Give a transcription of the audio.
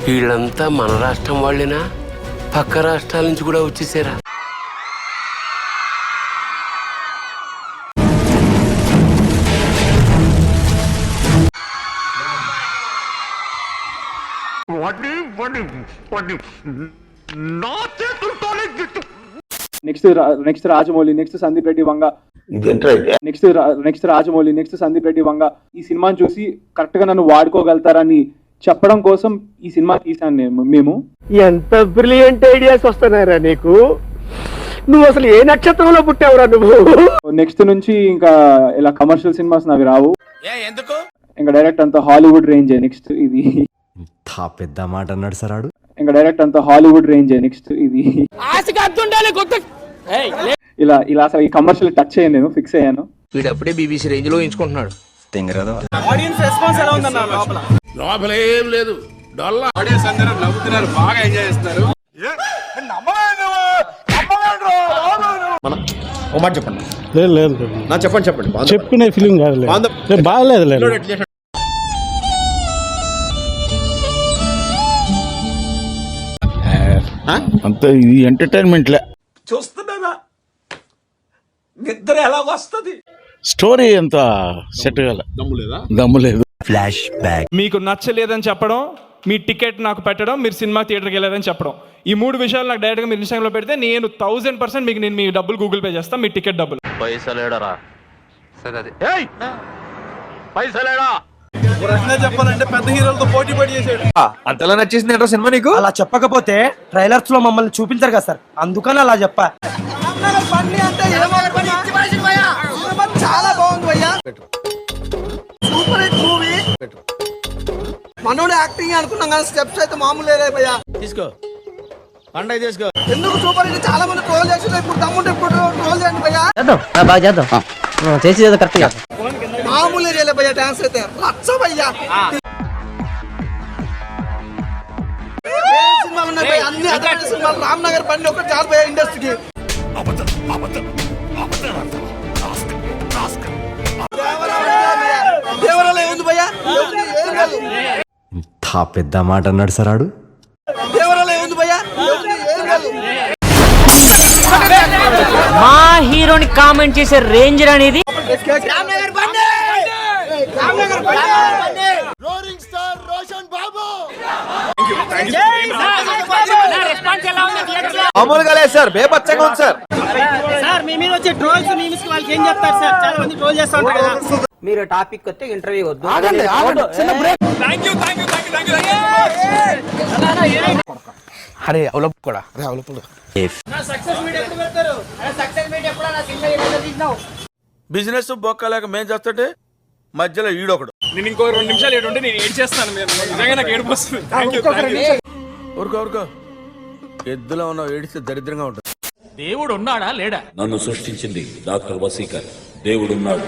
వీళ్ళంతా మన రాష్ట్రం వాళ్ళేనా? పక్క రాష్ట్రాల నుంచి కూడా వచ్చేసారా? Next Rajamouli, next Sandeep Reddy Vanga, next Rajamouli, next Sandeep Reddy Vanga ఈ సినిమాని చూసి కరెక్ట్ గా నన్ను వాడుకోగలుగుతారని చెప్పడం కోసం ఈ సినిమా తీసాను మేము. ఎంత బ్రిలియంట్ ఐడియాస్ వస్తున్నారా నీకు? నువ్వు అసలు ఏ నక్షత్రంలో పుట్టావురా నువ్వు? నెక్స్ట్ నుంచి ఇంకా ఇలా కమర్షియల్ సినిమాస్ నావి రావు. ఎందుకు? ఇంకా డైరెక్ట్ అంతా హాలీవుడ్ రేంజ్. నెక్స్ట్ ఇది పెద్ద మాట అన్నాడు సార్. ఇంకా డైరెక్ట్ అంతా హాలీవుడ్ రేంజ్. నెక్స్ట్ ఇది ఇలా ఇలా అసలు ఈ కమర్షియల్ టచ్ అయ్యాను, నేను ఫిక్స్ అయ్యాను. వీడప్పుడే బీబీసీ రేంజ్ లో ఎంచుకుంటున్నాడు. ఆడియన్స్ రెస్పాన్స్ ఎలా ఉందన్న? లోపల ఏం లేదు, డొల్లా. ఆడియన్స్ అందరూ నవ్వుతున్నారు, బాగా ఎంజాయ్ చేస్తున్నారు. ఓ మాట చెప్పండి. లేదు నా చెప్పండి చెప్పిన ఫీలింగ్ కాదు, బాగలేదు లేదు. అంత ఇది ఎంటర్టైన్మెంట్లే చూస్తున్నారా? నిద్ర ఎలా వస్తుంది? స్టోరీ ఎంత సెట్ కాల, దమ్ము లేదు. Flash back. మీకు నచ్చలేదని చెప్పడం, మీ టికెట్ నాకు పెట్టడం, మీరు సినిమా థియేటర్కి వెళ్ళలేదని చెప్పడం, ఈ 3 విషయాలు నాకు డైరెక్ట్గా మీరు ఇన్స్టాగ్రామ్లో పెడితే నేను 1000% మీకు నేను మీ డబ్బులు గూగుల్ పే చేస్తాను, మీ టికెట్ డబ్బులు. పైసలేడరా? సరే అది పైసలేడా? చెప్పాలంటే పెద్ద హీరోలతో పోటీ పడి చేసాడు. అంతలా నచ్చేసింది ఏంటో సినిమా నీకు? అలా చెప్పకపోతే ట్రైలర్స్ లో మమ్మల్ని చూపించారు కదా సార్, అందుకని అలా చెప్పా. చాలా బాగుంది భయ్యా, సూపర్ హిట్ మూవీ. మనోడు యాక్టింగ్ అనుకున్నాం కానీ స్టెప్స్ అయితే మామూలు లేదు భయ్యా. తీసుకో పండగ తీసుకో. ఎందుకు సూపర్ హిట్? చాలా మంది ట్రోల్ చేసి ఇప్పుడు తమ్ముంటే ఇప్పుడు ట్రోల్ చేయండి భయ్యా. మామూలు చేయలే భయ్యా, డాన్స్ అయితే రచ్చ భయ్యా. సినిమాలు ఉన్నాయి భయ్యా, అన్ని అదే సినిమాలు. రామ్ నగర్ బండి ఒకటి చాలు భయ్యా ఇండస్ట్రీకి. దేవరాల ఏముంది భయ్యా? పెద్ద మాట అన్నాడు సార్. దేవరాల ఏముంది భయ్యా? మా హీరోని కామెంట్ చేసే రేంజ్ అనేది మామూలుగా లేదు సార్, బేపచ్చగా ఉంది సార్. సార్ మీ మీద వచ్చే ట్రోల్స్ మీమ్స్ వాళ్ళకి ఏం చెప్తారు సార్? చాలా మంది ట్రోల్ చేస్తా ఉంటారు కదా. మీరు టాపిక్ వస్తే ఇంటర్వ్యూ వద్దు. అరే అవలపు కూడా, అరే అవలపు. బిజినెస్ బొక్కలేక మేం చేస్తుంటే మధ్యలో ఈడొకడు. నేను ఇంకో 2 నిమిషాలు ఏడుంటే నేను ఏడ్ చేస్తాను. నిజంగా నాకు ఏడుపు వస్తుంది. ఊరుకో ఎద్దులో ఉన్న ఏడిస్తే దరిద్రంగా ఉంటుంది. దేవుడు ఉన్నాడా లేడా? నన్ను సృష్టించింది డాక్టర్ వసీకర్. దేవుడున్నాడు.